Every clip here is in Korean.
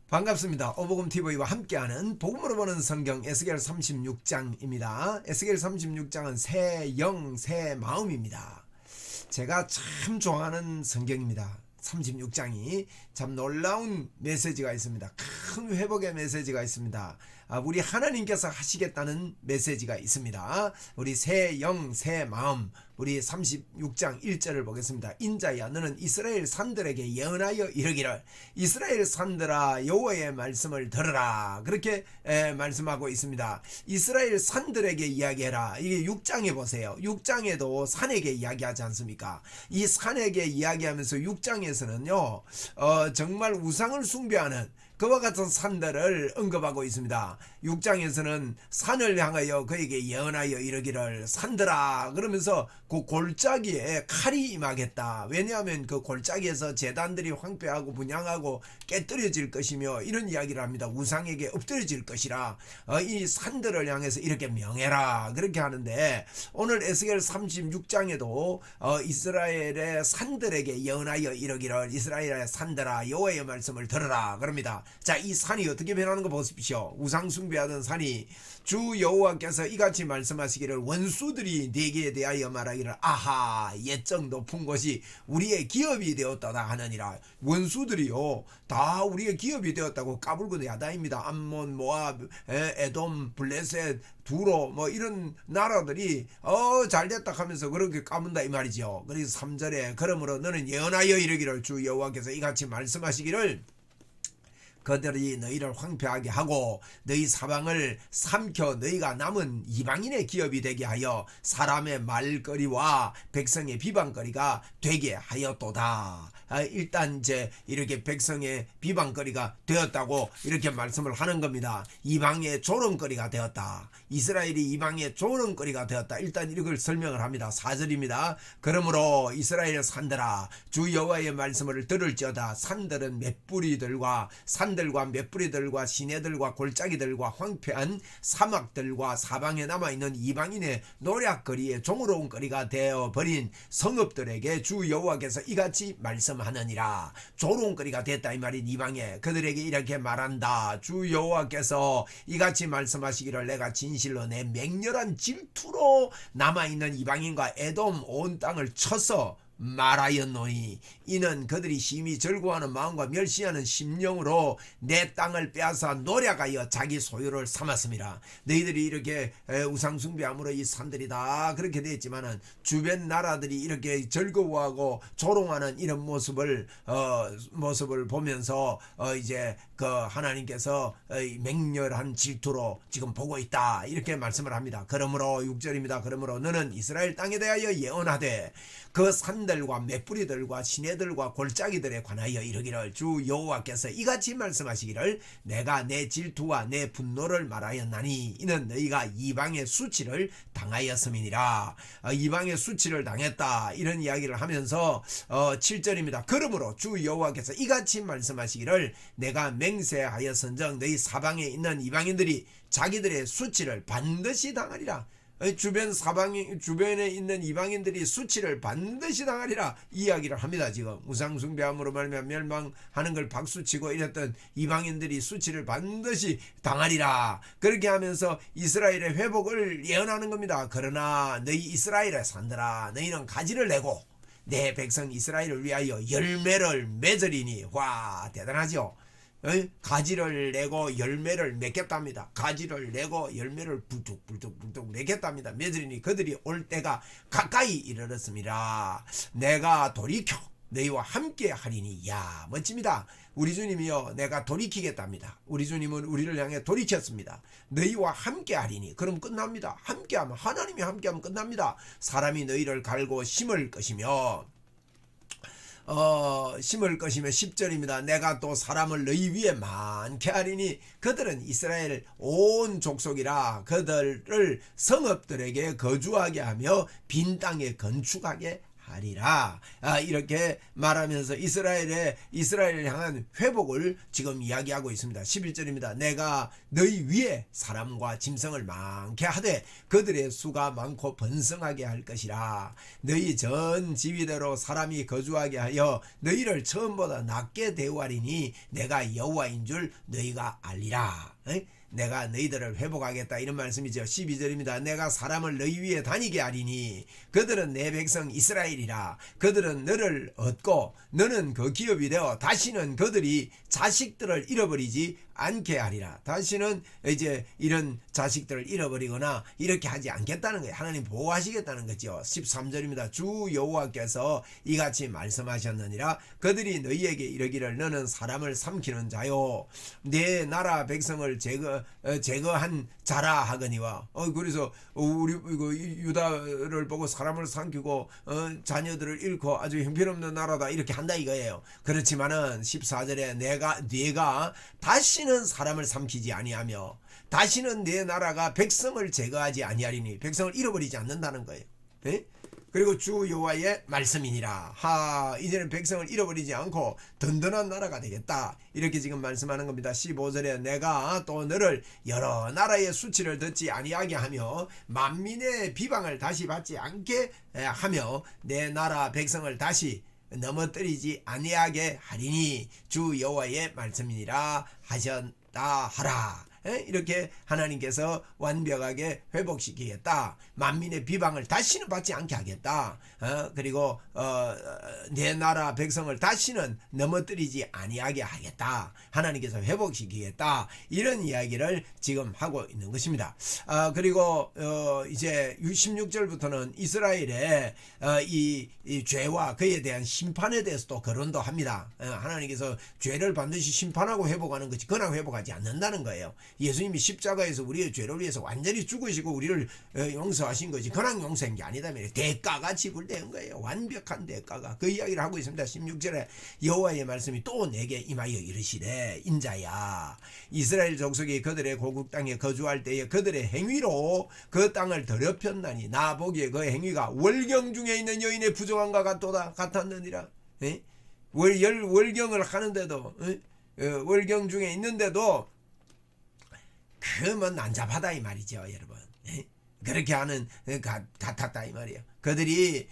반갑습니다. 오복음TV와 함께하는 복음으로 보는 성경 에스겔 36장입니다. 에스겔 36장은 새 영, 새 마음입니다. 제가 참 좋아하는 성경입니다. 36장이 참 놀라운 메시지가 있습니다. 큰 회복의 메시지가 있습니다. 우리 하나님께서 하시겠다는 메시지가 있습니다. 우리 새 영, 새 마음, 우리 36장 1절을 보겠습니다. 인자야 너는 이스라엘 산들에게 예언하여 이르기를 이스라엘 산들아 여호와의 말씀을 들으라, 그렇게 말씀하고 있습니다. 이스라엘 산들에게 이야기해라. 이게 6장에 보세요. 6장에도 산에게 이야기하지 않습니까? 이 산에게 이야기하면서 6장에서는요 정말 우상을 숭배하는 그와 같은 산들을 언급하고 있습니다. 6장에서는 산을 향하여 그에게 예언하여 이르기를 산들아, 그러면서 그 골짜기에 칼이 임하겠다. 왜냐하면 그 골짜기에서 제단들이 황폐하고 분양하고 깨뜨려질 것이며 이런 이야기를 합니다. 우상에게 엎드려질 것이라 이 산들을 향해서 이렇게 명해라, 그렇게 하는데 오늘 에스겔 36장에도 이스라엘의 산들에게 예언하여 이르기를 이스라엘의 산들아 여호와의 말씀을 들으라 그럽니다. 자, 이 산이 어떻게 변하는 거 보십시오. 우상 숭배하던 산이 주 여호와께서 이같이 말씀하시기를 원수들이 네게 대하여 말하기를 아하 옛적 높은 곳이 우리의 기업이 되었다다 하느니라. 원수들이요 다 우리의 기업이 되었다고 까불고 야단입니다. 암몬, 모압, 에돔, 블레셋, 두로 뭐 이런 나라들이 잘됐다 하면서 그렇게 까문다 이 말이죠. 그래서 3절에 그러므로 너는 예언하여 이르기를 주 여호와께서 이같이 말씀하시기를 그들이 너희를 황폐하게 하고 너희 사방을 삼켜 너희가 남은 이방인의 기업이 되게 하여 사람의 말거리와 백성의 비방거리가 되게 하였도다. 일단 이제 이렇게 백성의 비방거리가 되었다고 이렇게 말씀을 하는 겁니다. 이방의 조롱거리가 되었다. 이스라엘이 이방의 조롱거리가 되었다. 일단 이걸 설명을 합니다. 4절입니다. 그러므로 이스라엘 산들아 주 여호와의 말씀을 들을지어다. 산들은 맷뿌리들과 산들과 맷뿌리들과 시내들과 골짜기들과 황폐한 사막들과 사방에 남아있는 이방인의 노략거리에 종으로운 거리가 되어버린 성읍들에게 주 여호와께서 이같이 말씀하느니라. 조롱거리가 됐다 이 말인 이방에 그들에게 이렇게 말한다. 주 여호와께서 이같이 말씀하시기를 내가 진실로 내 맹렬한 질투로 남아있는 이방인과 에돔 온 땅을 쳐서 말하였노니 이는 그들이 심히 절구하는 마음과 멸시하는 심령으로 내 땅을 빼앗아 노략하여 자기 소유를 삼았습니다. 너희들이 이렇게 우상숭배함으로 이 산들이 다 그렇게 되었지만은 주변 나라들이 이렇게 즐거워하고 조롱하는 이런 모습을 보면서 이제 그 하나님께서 맹렬한 질투로 지금 보고 있다 이렇게 말씀을 합니다. 그러므로 6절입니다. 그러므로 너는 이스라엘 땅에 대하여 예언하되 그 산들과 맷뿌리들과 시내들과 골짜기들에 관하여 이르기를 주 여호와께서 이같이 말씀하시기를 내가 내 질투와 내 분노를 말하였나니 이는 너희가 이방의 수치를 당하였음이니라. 이방의 수치를 당했다 이런 이야기를 하면서 7절입니다. 그러므로 주 여호와께서 이같이 말씀하시기를 내가 맹세하였은즉 너희 사방에 있는 이방인들이 자기들의 수치를 반드시 당하리라. 주변에 있는 이방인들이 수치를 반드시 당하리라 이야기를 합니다. 지금 우상숭배함으로 말하면 멸망하는 걸 박수치고 이랬던 이방인들이 수치를 반드시 당하리라. 그렇게 하면서 이스라엘의 회복을 예언하는 겁니다. 그러나 너희 이스라엘의 산들아 너희는 가지를 내고 내 백성 이스라엘을 위하여 열매를 맺으리니. 와, 대단하죠. 가지를 내고 열매를 맺겠답니다. 가지를 내고 열매를 불뚝불뚝 맺겠답니다. 맺으리니 그들이 올 때가 가까이 이르렀습니다. 내가 돌이켜 너희와 함께 하리니. 야, 멋집니다. 우리 주님이요 내가 돌이키겠답니다. 우리 주님은 우리를 향해 돌이켰습니다. 너희와 함께 하리니. 그럼 끝납니다. 함께하면 하나님이 함께하면 끝납니다. 사람이 너희를 갈고 심을 것이며 심을 것이며 10절입니다. 내가 또 사람을 너희 위에 많게 하리니 그들은 이스라엘 온 족속이라 그들을 성읍들에게 거주하게 하며 빈 땅에 건축하게 하리라. 이렇게 말하면서 이스라엘을 향한 회복을 지금 이야기하고 있습니다. 11절입니다. 내가 너희 위에 사람과 짐승을 많게 하되 그들의 수가 많고 번성하게 할 것이라. 너희 전 지위대로 사람이 거주하게 하여 너희를 처음보다 낮게 대우하리니 내가 여호와인 줄 너희가 알리라. 내가 너희들을 회복하겠다 이런 말씀이죠. 12절입니다. 내가 사람을 너희 위에 다니게 하리니 그들은 내 백성 이스라엘이라. 그들은 너를 얻고 너는 그 기업이 되어 다시는 그들이 자식들을 잃어버리지 않게 하리라. 다시는 이제 이런 자식들을 잃어버리거나 이렇게 하지 않겠다는 거예요. 하나님 보호하시겠다는 거죠. 13절입니다. 주 여호와께서 이같이 말씀하셨느니라. 그들이 너희에게 이르기를 너는 사람을 삼키는 자요 내 나라 백성을 제거한 자라 하거니와. 그래서 우리 유다를 보고 사람을 삼키고 자녀들을 잃고 아주 형편없는 나라다 이렇게 한다 이거예요. 그렇지만은 14절에 네가 다시는 사람을 삼키지 아니하며 다시는 내 나라가 백성을 제거하지 아니하리니 백성을 잃어버리지 않는다는 거예요. 에? 그리고 주 여호와의 말씀이니라. 이제는 백성을 잃어버리지 않고 든든한 나라가 되겠다 이렇게 지금 말씀하는 겁니다. 15절에 내가 또 너를 여러 나라의 수치를 듣지 아니하게 하며 만민의 비방을 다시 받지 않게 하며 내 나라 백성을 다시 넘어뜨리지 아니하게 하리니 주 여호와의 말씀이니라 하셨다 하라. 이렇게 하나님께서 완벽하게 회복시키겠다. 만민의 비방을 다시는 받지 않게 하겠다. 그리고 내 나라 백성을 다시는 넘어뜨리지 아니하게 하겠다. 하나님께서 회복시키겠다. 이런 이야기를 지금 하고 있는 것입니다. 그리고 이제 16절부터는 이스라엘의 이 죄와 그에 대한 심판에 대해서도 거론도 합니다. 하나님께서 죄를 반드시 심판하고 회복하는 것이 그냥 회복하지 않는다는 거예요. 예수님이 십자가에서 우리의 죄를 위해서 완전히 죽으시고 우리를 용서하신 것이 그냥 용서한 게 아니다. 대가가 지불된 거예요. 완벽한 대가가. 그 이야기를 하고 있습니다. 16절에 여호와의 말씀이 또 내게 임하여 이르시되 인자야 이스라엘 족속이 그들의 고국 땅에 거주할 때에 그들의 행위로 그 땅을 더럽혔나니 나 보기에 그 행위가 월경 중에 있는 여인의 부정함과 같았느니라. 월경을 하는데도 월경 중에 있는데도 그뭐 난잡하다 이 말이죠, 여러분. 그렇게 하는 같았다 이 말이에요. 그들이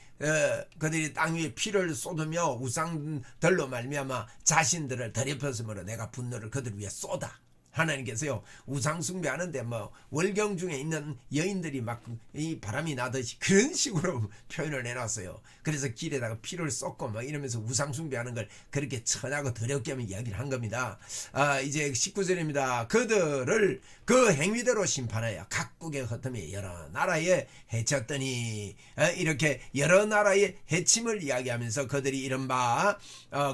땅 위에 피를 쏟으며 우상들로 말미암아 자신들을 더럽혔으므로 내가 분노를 그들 위에 쏟아. 하나님께서요 우상 숭배하는데 뭐 월경 중에 있는 여인들이 막 이 바람이 나듯이 그런 식으로 표현을 해놨어요. 그래서 길에다가 피를 쏟고 막 이러면서 우상 숭배하는 걸 그렇게 천하고 더럽게 하면 이야기를 한 겁니다. 이제 19절입니다. 그들을 그 행위대로 심판하여 각국의 흩음에 여러 나라에 해쳤더니 이렇게 여러 나라의 해침을 이야기하면서 그들이 이른바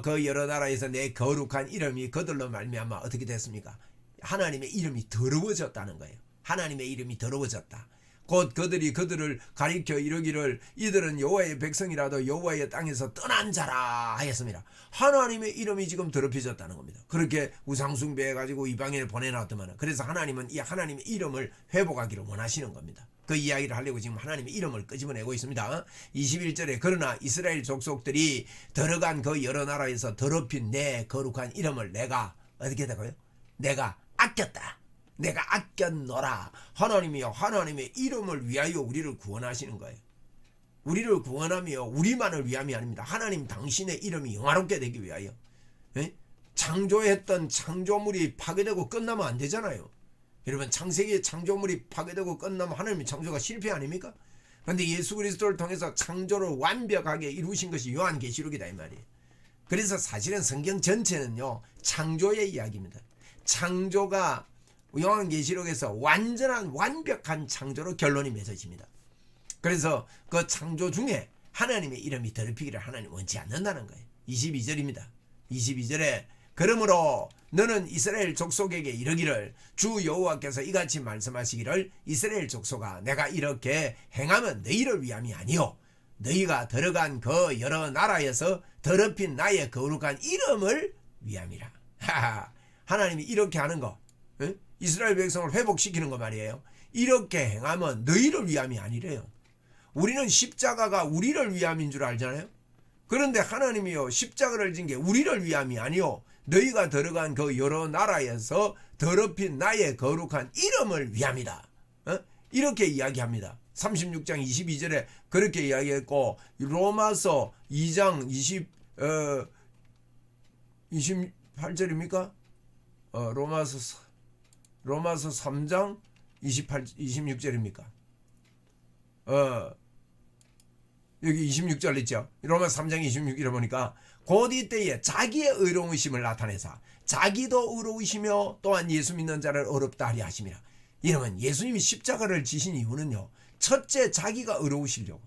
그 여러 나라에서 내 거룩한 이름이 그들로 말미암아 어떻게 됐습니까? 하나님의 이름이 더러워졌다는 거예요. 하나님의 이름이 더러워졌다. 곧 그들이 그들을 가리켜 이르기를 이들은 여호와의 백성이라도 여호와의 땅에서 떠난 자라 하였습니다. 하나님의 이름이 지금 더럽혀졌다는 겁니다. 그렇게 우상숭배해가지고 이방인을 보내놨더만 그래서 하나님은 이 하나님의 이름을 회복하기를 원하시는 겁니다. 그 이야기를 하려고 지금 하나님의 이름을 끄집어내고 있습니다. 21절에 그러나 이스라엘 족속들이 들어간 그 여러 나라에서 더럽힌 내 거룩한 이름을 내가 어떻게 되고요? 내가 아꼈다. 내가 아꼈노라. 하나님이요 하나님의 이름을 위하여 우리를 구원하시는 거예요. 우리를 구원하며 우리만을 위함이 아닙니다. 하나님 당신의 이름이 영화롭게 되기 위하여. 창조했던 창조물이 파괴되고 끝나면 안 되잖아요. 여러분 창세기의 창조물이 파괴되고 끝나면 하나님의 창조가 실패 아닙니까? 그런데 예수 그리스도를 통해서 창조를 완벽하게 이루신 것이 요한계시록이다 이 말이에요. 그래서 사실은 성경 전체는요 창조의 이야기입니다. 창조가 요한계시록에서 완벽한 창조로 결론이 맺어집니다. 그래서 그 창조 중에 하나님의 이름이 더럽히기를 하나님 원치 않는다는 거예요. 22절입니다. 22절에 그러므로 너는 이스라엘 족속에게 이르기를 주 여호와께서 이같이 말씀하시기를 이스라엘 족속아 내가 이렇게 행하면 너희를 위함이 아니요 너희가 들어간 그 여러 나라에서 더럽힌 나의 거룩한 이름을 위함이라. 하나님이 이렇게 하는 거 이스라엘 백성을 회복시키는 거 말이에요. 이렇게 행하면 너희를 위함이 아니래요. 우리는 십자가가 우리를 위함인 줄 알잖아요. 그런데 하나님이요 십자가를 진 게 우리를 위함이 아니요 너희가 들어간 그 여러 나라에서 더럽힌 나의 거룩한 이름을 위함이다. 이렇게 이야기합니다. 36장 22절에 그렇게 이야기했고 로마서 2장 28절입니까? 로마서 3장 26절입니까? 여기 26절 있죠. 로마서 3장 26절에 보니까 곧 이때에 자기의 의로우심을 나타내사 자기도 의로우시며 또한 예수 믿는 자를 의롭다 하리 하심이라. 이러면 예수님이 십자가를 지신 이유는요. 첫째 자기가 의로우시려고.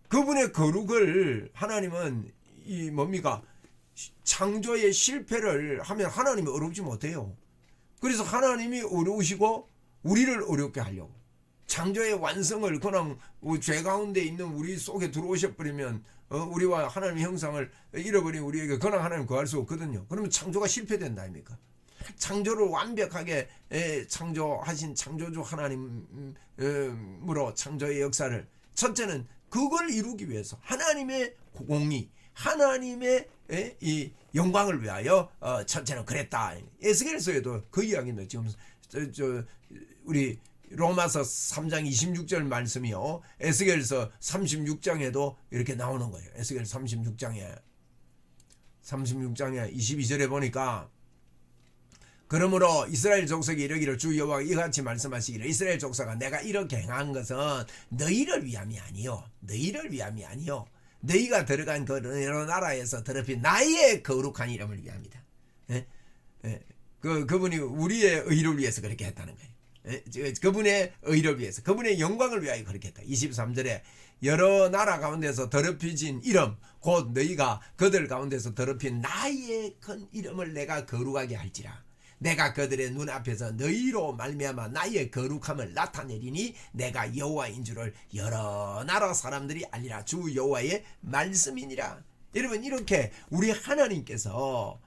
그분의 거룩을 하나님은 이 뭡니까? 창조의 실패를 하면 하나님이 의롭지 못해요. 그래서 하나님이 의로우시고 우리를 의롭게 하려고. 창조의 완성을 그냥 죄 가운데 있는 우리 속에 들어오셔 버리면 우리와 하나님의 형상을 잃어버린 우리에게 그냥 하나님 구할 수 없거든요. 그러면 창조가 실패된다 아닙니까? 창조를 완벽하게 창조하신 창조주 하나님으로 창조의 역사를 첫째는 그걸 이루기 위해서 하나님의 공의 하나님의 이 영광을 위하여 첫째는 그랬다. 에스겔서에도 그 이야기입니다. 지금 우리 로마서 3장 26절 말씀이요. 에스겔서 36장에도 이렇게 나오는 거예요. 에스겔 36장에 22절에 보니까 그러므로 이스라엘 족속이 이르기를 주 여호와가 이같이 말씀하시기를 이스라엘 족속아 내가 이렇게 행한 것은 너희를 위함이 아니요 너희를 위함이 아니요 너희가 들어간 그 여러 나라에서 더럽힌 나의 거룩한 이름을 위함이다. 그분이 우리의 의를 위해서 그렇게 했다는 거예요. 그분의 의를 위해서 그분의 영광을 위하여 그렇게 했다. 23절에 여러 나라 가운데서 더럽혀진 이름 곧 너희가 그들 가운데서 더럽힌 나의 큰 이름을 내가 거룩하게 할지라. 내가 그들의 눈앞에서 너희로 말미암아 나의 거룩함을 나타내리니 내가 여호와인 줄을 여러 나라 사람들이 알리라. 주 여호와의 말씀이니라. 여러분 이렇게 우리 하나님께서요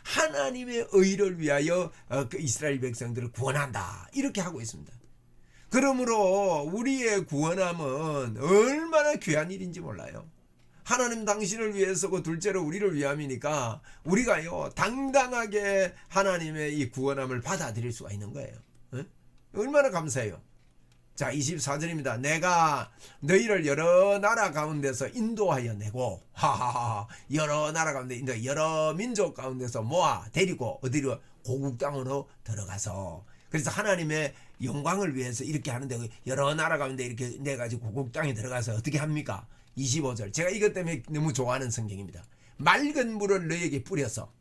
하나님의 의를 위하여 그 이스라엘 백성들을 구원한다 이렇게 하고 있습니다. 그러므로 우리의 구원함은 얼마나 귀한 일인지 몰라요. 하나님 당신을 위해서고 둘째로 우리를 위함이니까 우리가요 당당하게 하나님의 이 구원함을 받아들일 수가 있는 거예요. 얼마나 감사해요. 자 24절입니다. 내가 너희를 여러 나라 가운데서 인도하여 내고 여러 나라 가운데 인도 여러 민족 가운데서 모아 데리고 어디로 고국 땅으로 들어가서 그래서 하나님의 영광을 위해서 이렇게 하는데 여러 나라 가운데 이렇게 내가지고 고국 땅에 들어가서 어떻게 합니까? 25절 제가 이것 때문에 너무 좋아하는 성경입니다. 맑은 물을 너희에게 뿌려서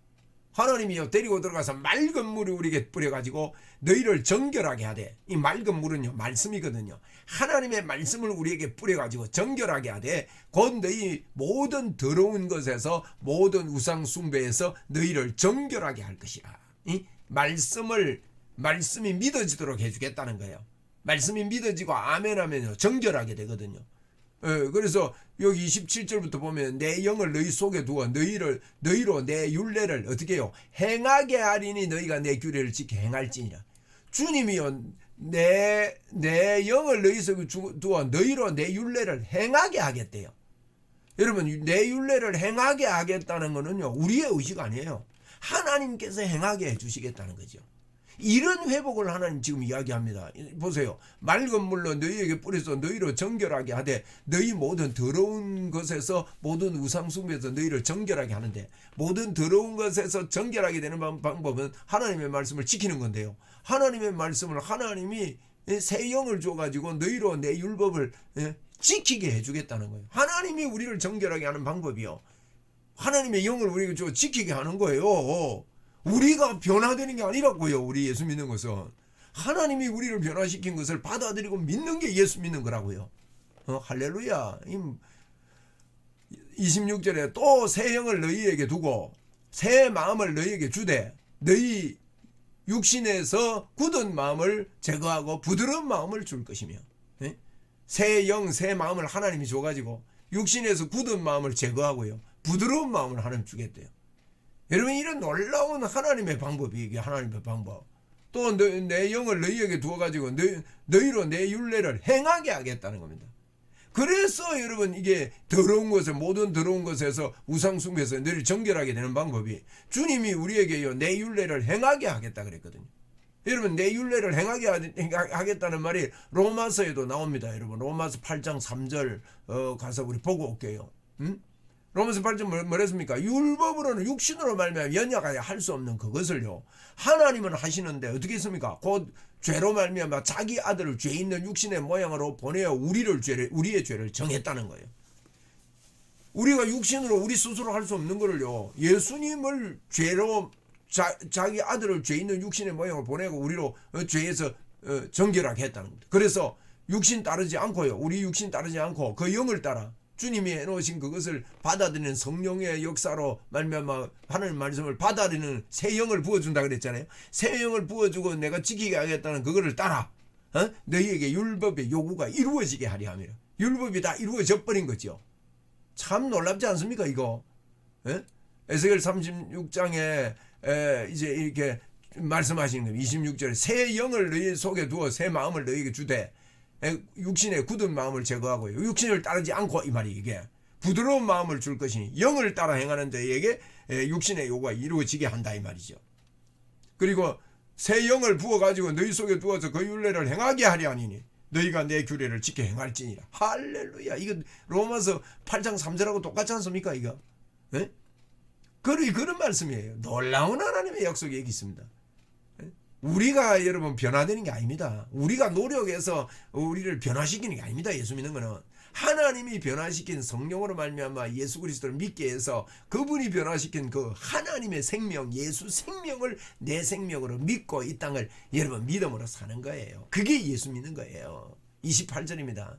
하나님이요 데리고 들어가서 맑은 물을 우리에게 뿌려가지고 너희를 정결하게 하되 이 맑은 물은요 말씀이거든요. 하나님의 말씀을 우리에게 뿌려가지고 정결하게 하되 곧 너희 모든 더러운 것에서 모든 우상 숭배에서 너희를 정결하게 할 것이라. 이 말씀이 믿어지도록 해주겠다는 거예요. 말씀이 믿어지고 아멘 하면요 정결하게 되거든요. 그래서 여기 27절부터 보면 내 영을 너희 속에 두어 너희로 내 율례를 어떻게 해요? 행하게 하리니 너희가 내 규례를 지켜 행할지니라. 주님이요 내 영을 너희 속에 두어 너희로 내 율례를 행하게 하겠대요. 여러분 내 율례를 행하게 하겠다는 것은요 우리의 의지가 아니에요. 하나님께서 행하게 해주시겠다는 거죠. 이런 회복을 하나님 지금 이야기합니다. 보세요. 맑은 물로 너희에게 뿌려서 너희로 정결하게 하되 너희 모든 더러운 것에서 모든 우상 숭배에서 너희를 정결하게 하는데 모든 더러운 것에서 정결하게 되는 방법은 하나님의 말씀을 지키는 건데요. 하나님의 말씀을 하나님이 새 영을 줘가지고 너희로 내 율법을 지키게 해주겠다는 거예요. 하나님이 우리를 정결하게 하는 방법이요. 하나님의 영을 우리에게 줘 지키게 하는 거예요. 우리가 변화되는 게 아니라고요. 우리 예수 믿는 것은 하나님이 우리를 변화시킨 것을 받아들이고 믿는 게 예수 믿는 거라고요. 할렐루야. 26절에 또 새 영을 너희에게 두고 새 마음을 너희에게 주되 너희 육신에서 굳은 마음을 제거하고 부드러운 마음을 줄 것이며 새 영, 새 마음을 하나님이 줘가지고 육신에서 굳은 마음을 제거하고요. 부드러운 마음을 하나님 주겠대요. 여러분 이런 놀라운 하나님의 방법이 이게 하나님의 방법. 또 내 영을 너희에게 두어가지고 너희로 내 율례를 행하게 하겠다는 겁니다. 그래서 여러분 이게 더러운 것에 모든 더러운 것에서 우상숭배에서 너희를 정결하게 되는 방법이 주님이 우리에게요 내 율례를 행하게 하겠다 그랬거든요. 여러분 내 율례를 행하게 하겠다는 말이 로마서에도 나옵니다. 여러분 로마서 8장 3절 가서 우리 보고 올게요. 로마서 8장 뭐랬습니까? 율법으로는 육신으로 말미암아 연약하게 할 수 없는 그것을요 하나님은 하시는데 어떻게 했습니까? 곧 죄로 말미암아 자기 아들을 죄 있는 육신의 모양으로 보내어 우리의 죄를 정했다는 거예요. 우리가 육신으로 우리 스스로 할 수 없는 거를요 예수님을 죄로 자기 아들을 죄 있는 육신의 모양으로 보내고 우리로 죄에서 정결하게 했다는 겁니다. 그래서 육신 따르지 않고요 우리 육신 따르지 않고 그 영을 따라 주님이 해놓으신 그것을 받아들이는 성령의 역사로 말미암아 하나님 말씀을 받아들이는 새 영을 부어준다 그랬잖아요. 새 영을 부어주고 내가 지키게 하겠다는 그거를 따라 너희에게 율법의 요구가 이루어지게 하려 함이라. 율법이 다 이루어져 버린 거죠. 참 놀랍지 않습니까 이거? 에스겔 36장에 이제 이렇게 말씀하시는 거예요. 26절에 새 영을 너희 속에 두어 새 마음을 너희에게 주되 육신의 굳은 마음을 제거하고요. 육신을 따르지 않고 이 말이 이게 부드러운 마음을 줄 것이니 영을 따라 행하는 자에게 육신의 요구가 이루어지게 한다 이 말이죠. 그리고 새 영을 부어가지고 너희 속에 두어서 그 율례를 행하게 하려 하니니 너희가 내 규례를 지켜 행할지니라. 할렐루야. 이거 로마서 8장 3절하고 똑같지 않습니까 이거? 그런 말씀이에요. 놀라운 하나님의 약속이 여기 있습니다. 우리가 여러분 변화되는 게 아닙니다. 우리가 노력해서 우리를 변화시키는 게 아닙니다. 예수 믿는 거는 하나님이 변화시킨 성령으로 말미암아 예수 그리스도를 믿게 해서 그분이 변화시킨 그 하나님의 생명 예수 생명을 내 생명으로 믿고 이 땅을 여러분 믿음으로 사는 거예요. 그게 예수 믿는 거예요. 28절입니다.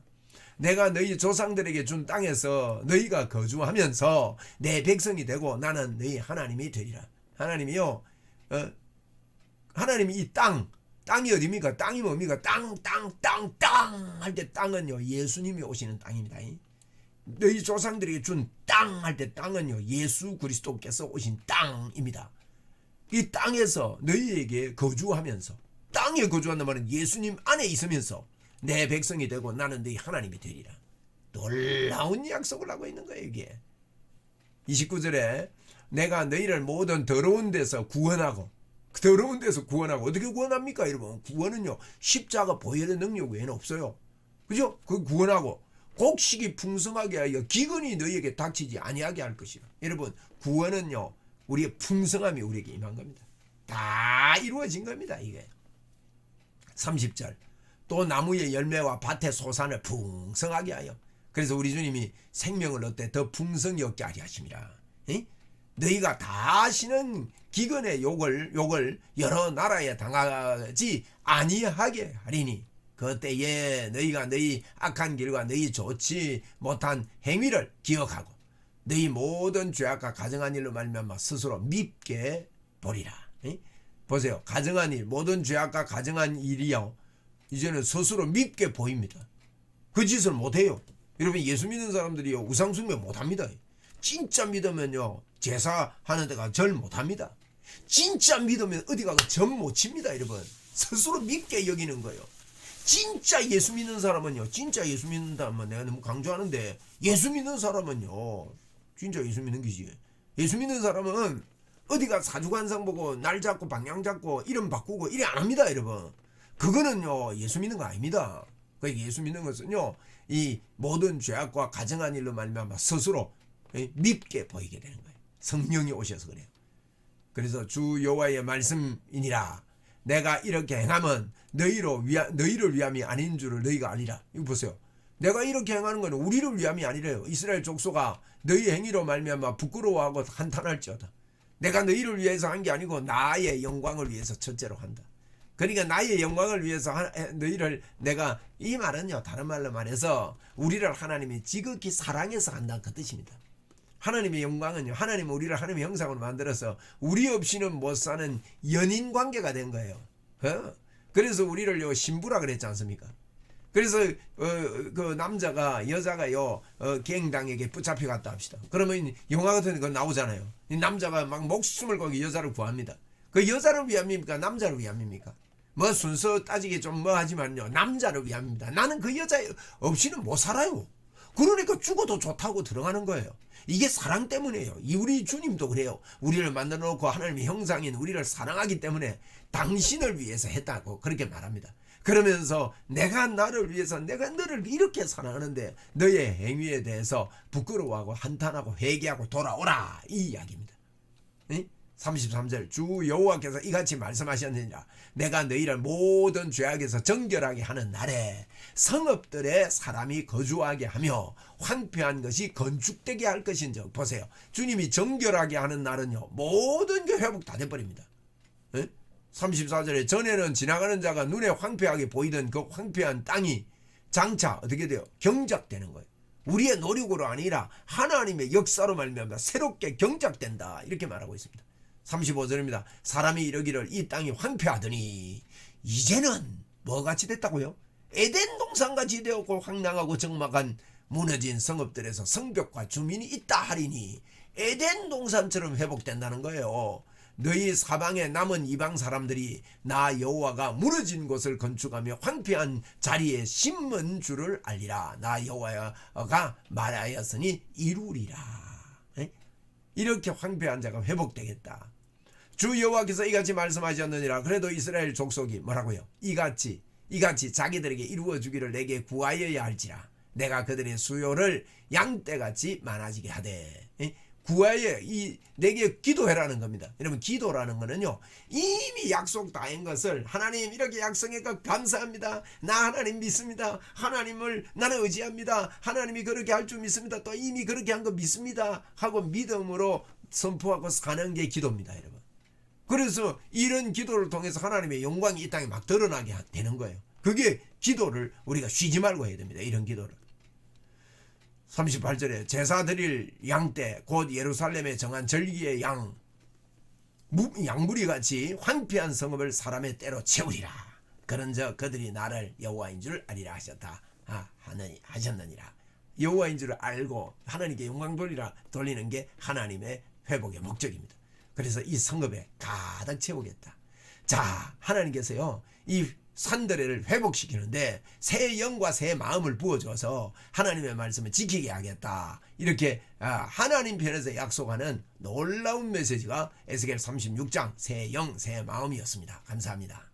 내가 너희 조상들에게 준 땅에서 너희가 거주하면서 내 백성이 되고 나는 너희 하나님이 되리라. 하나님이요 하나님이 이 땅이 어디입니까? 땅이 뭡니까? 땅 할 때 땅은요 예수님이 오시는 땅입니다. 너희 조상들에게 준 땅 할 때 땅은요 예수 그리스도께서 오신 땅입니다. 이 땅에서 너희에게 거주하면서 땅에 거주한다는 말은 예수님 안에 있으면서 내 백성이 되고 나는 너희 하나님이 되리라. 놀라운 약속을 하고 있는 거예요 이게. 29절에 내가 너희를 모든 더러운 데서 구원하고 더러운 데서 구원하고 어떻게 구원합니까 여러분? 구원은요 십자가 보혈의 능력 외에는 없어요. 그죠? 그 구원하고 곡식이 풍성하게 하여 기근이 너희에게 닥치지 아니하게 할 것이라. 여러분 구원은요 우리의 풍성함이 우리에게 임한 겁니다. 다 이루어진 겁니다 이게. 30절 또 나무의 열매와 밭의 소산을 풍성하게 하여 그래서 우리 주님이 생명을 얻되 더 풍성히 얻게 하려 하심이라. 너희가 다시는 기근의 욕을 여러 나라에 당하지 아니하게 하리니 그때에 너희가 너희 악한 길과 너희 좋지 못한 행위를 기억하고 너희 모든 죄악과 가정한 일로 말미암아 스스로 밉게 보리라. 보세요. 가정한 일 모든 죄악과 가정한 일이요 이제는 스스로 밉게 보입니다. 그 짓을 못해요. 여러분 예수 믿는 사람들이요 우상숭배 못합니다. 진짜 믿으면요 제사하는 데가 절 못합니다. 진짜 믿으면 어디 가서 점 못 칩니다. 여러분 스스로 믿게 여기는 거예요. 진짜 예수 믿는 사람은요 진짜 예수 믿는다면 내가 너무 강조하는데 예수 믿는 사람은요 진짜 예수 믿는 거지. 예수 믿는 사람은 어디가 사주관상 보고 날 잡고 방향 잡고 이름 바꾸고 이래 안 합니다. 여러분 그거는요 예수 믿는 거 아닙니다. 예수 믿는 것은요 이 모든 죄악과 가정한 일로 말미암아 스스로 밉게 보이게 되는 거예요. 성령이 오셔서 그래요. 그래서 주 여호와의 말씀이니라. 내가 이렇게 행하면 너희를 위함이 아닌 줄을 너희가 아니라. 이거 보세요. 내가 이렇게 행하는 것은 우리를 위함이 아니래요. 이스라엘 족속아 너희 행위로 말미암아 부끄러워하고 한탄할지어다. 내가 너희를 위해서 한 게 아니고 나의 영광을 위해서 첫째로 한다. 그러니까 나의 영광을 위해서 너희를 내가 이 말은요 다른 말로 말해서 우리를 하나님이 지극히 사랑해서 한다는 그 뜻입니다. 하나님의 영광은요 하나님은 우리를 하나님의 형상으로 만들어서 우리 없이는 못 사는 연인 관계가 된 거예요. 그래서 우리를요 신부라 그랬지 않습니까? 그래서 그 남자가 여자가요 갱당에게 붙잡혀 갔다 합시다. 그러면 영화 같은 데 그거 나오잖아요. 이 남자가 막 목숨을 걸고 여자를 구합니다. 그 여자를 위함입니까? 남자를 위함입니까? 뭐 순서 따지기 좀 뭐 하지만요, 남자를 위함입니다. 나는 그 여자 없이는 못 살아요. 그러니까 죽어도 좋다고 들어가는 거예요. 이게 사랑 때문이에요. 우리 주님도 그래요. 우리를 만들어 놓고 하나님의 형상인 우리를 사랑하기 때문에 당신을 위해서 했다고 그렇게 말합니다. 그러면서 내가 나를 위해서 내가 너를 이렇게 사랑하는데 너의 행위에 대해서 부끄러워하고 한탄하고 회개하고 돌아오라, 이 이야기입니다. 33절 주 여호와께서 이같이 말씀하셨느니라. 내가 너희를 모든 죄악에서 정결하게 하는 날에 성읍들에 사람이 거주하게 하며 황폐한 것이 건축되게 할 것인즉. 보세요. 주님이 정결하게 하는 날은요, 모든 게 회복 다 돼버립니다. 34절에 전에는 지나가는 자가 눈에 황폐하게 보이던 그 황폐한 땅이 장차 어떻게 돼요? 경작되는 거예요. 우리의 노력으로 아니라 하나님의 역사로 말미암아 새롭게 경작된다, 이렇게 말하고 있습니다. 35절입니다. 사람이 이러기를 이 땅이 황폐하더니 이제는 뭐같이 됐다고요? 에덴 동산같이 되었고 황량하고 적막한 무너진 성읍들에서 성벽과 주민이 있다 하리니 에덴 동산처럼 회복된다는 거예요. 너희 사방에 남은 이방 사람들이 나 여호와가 무너진 곳을 건축하며 황폐한 자리에 심은 줄을 알리라. 나 여호와가 말하였으니 이루리라. 이렇게 황폐한 자가 회복되겠다. 주 여호와께서 이같이 말씀하셨느니라. 그래도 이스라엘 족속이 뭐라고요? 이같이 자기들에게 이루어 주기를 내게 구하여야 할지라. 내가 그들의 수요를 양떼같이 많아지게 하되. 구하여 내게 기도해라는 겁니다. 여러분, 기도라는 거는요, 이미 약속 다 한 것을 하나님 이렇게 약속하니까 감사합니다. 나 하나님 믿습니다. 하나님을 나는 의지합니다. 하나님이 그렇게 할 줄 믿습니다. 또 이미 그렇게 한 거 믿습니다 하고 믿음으로 선포하고 사는 게 기도입니다, 여러분. 그래서 이런 기도를 통해서 하나님의 영광이 이 땅에 막 드러나게 되는 거예요. 그게 기도를 우리가 쉬지 말고 해야 됩니다. 이런 기도를. 38절에 제사 드릴 양떼 곧 예루살렘에 정한 절기의 양무리같이 황폐한 성읍을 사람의 때로 채우리라. 그런즉 그들이 나를 여호와인 줄 알리라 하셨느니라. 여호와인 줄 알고 하나님께 영광 돌리는 게 하나님의 회복의 목적입니다. 그래서 이 성읍에 가득 채우겠다. 자, 하나님께서요, 이 산더레를 회복시키는데 새 영과 새 마음을 부어줘서 하나님의 말씀을 지키게 하겠다, 이렇게 하나님 편에서 약속하는 놀라운 메시지가 에스겔 36장 새 영 새 마음이었습니다. 감사합니다.